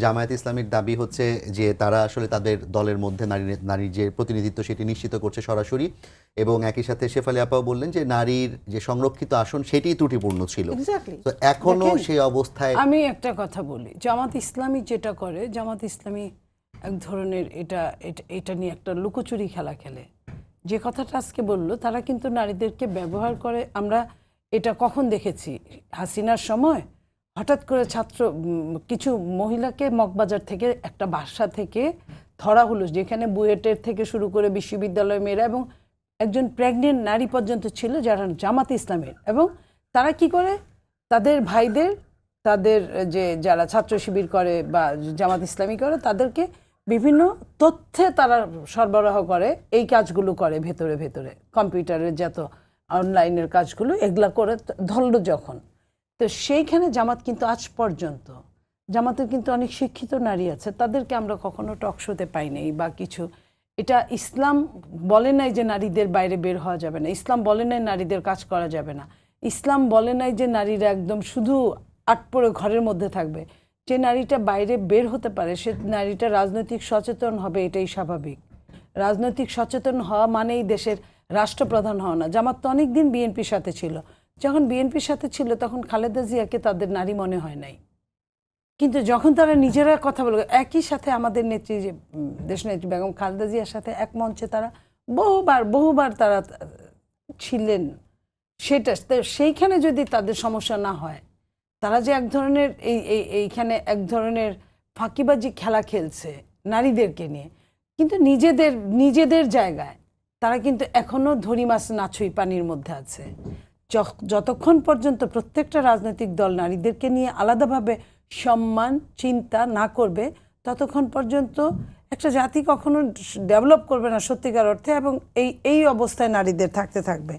জামায়াত ইসলামীর দাবি হচ্ছে যে তারা আসলে তাদের দলের মধ্যে নারীর যে প্রতিনিধিত্ব সেটি নিশ্চিত করছে সরাসরি, এবং একই সাথে শেফালী আপাও বললেন যে নারীর যে সংরক্ষিত আসন সেটিই ত্রুটিপূর্ণ ছিল। তো এখনো সেই অবস্থায় আমি একটা কথা বলি, জামাত ইসলামী যেটা করে, জামাত ইসলামী এক ধরনের এটা নিয়ে একটা লুকোচুরি খেলা খেলে। যে কথাটা আজকে বললো, তারা কিন্তু নারীদেরকে ব্যবহার করে। আমরা এটা কখন দেখেছি? হাসিনার সময় হঠাৎ করে কিছু মহিলাকে মগবাজার থেকে একটা বাসা থেকে ধরা হলো, যেখানে বুয়েটের থেকে শুরু করে বিশ্ববিদ্যালয় মেয়েরা এবং একজন প্রেগনেন্ট নারী পর্যন্ত ছিল যারা জামাত ইসলামের। এবং তারা কি করে তাদের ভাইদের, তাদের যারা ছাত্র শিবির করে বা জামাত ইসলামী করে, তাদেরকে বিভিন্ন তথ্যে তারা সরবরাহ করে, এই কাজগুলো করে ভেতরে ভেতরে, কম্পিউটারের যত অনলাইনের কাজগুলো এগুলা করে ধরলো যখন। তো সেইখানে জামাত কিন্তু আজ পর্যন্ত, জামাতের কিন্তু অনেক শিক্ষিত নারী আছে, তাদেরকে আমরা কখনো টকশোতে পাই নাই বা কিছু। এটা ইসলাম বলে নাই যে নারীদের বাইরে বের হওয়া যাবে না, ইসলাম বলে নাই নারীদের কাজ করা যাবে না, ইসলাম বলে নাই যে নারীরা একদম শুধু আটপড়ে ঘরের মধ্যে থাকবে। যে নারীটা বাইরে বের হতে পারে সে নারীটা রাজনৈতিক সচেতন হবে, এটাই স্বাভাবিক। রাজনৈতিক সচেতন হওয়া মানেই দেশের রাষ্ট্রপ্রধান হওয়া না। জামাত তো অনেকদিন বিএনপির সাথে ছিল, যখন বিএনপির সাথে ছিল তখন খালেদা জিয়াকে তাদের নারী মনে হয় নাই, কিন্তু যখন তারা নিজেরা কথা বলে, একই সাথে আমাদের নেত্রী যে দেশনেত্রী বেগম খালেদা জিয়ার সাথে এক মঞ্চে তারা বহুবার তারা ছিলেন, সেটা সেইখানে যদি তাদের সমস্যা না হয়, তারা যে এক ধরনের এইখানে এক ধরনের ফাঁকিবাজি খেলা খেলছে নারীদেরকে নিয়ে, কিন্তু নিজেদের জায়গায় তারা কিন্তু এখনো ধরি মাছ নাছুই পানির মধ্যে আছে। যতক্ষণ পর্যন্ত প্রত্যেকটা রাজনৈতিক দল নারীদেরকে নিয়ে আলাদাভাবে সম্মান চিন্তা না করবে, ততক্ষণ পর্যন্ত একটা জাতি কখনো ডেভেলপ করবে না সত্যিকার অর্থে, এবং এই অবস্থায় নারীদের থাকতে থাকবে।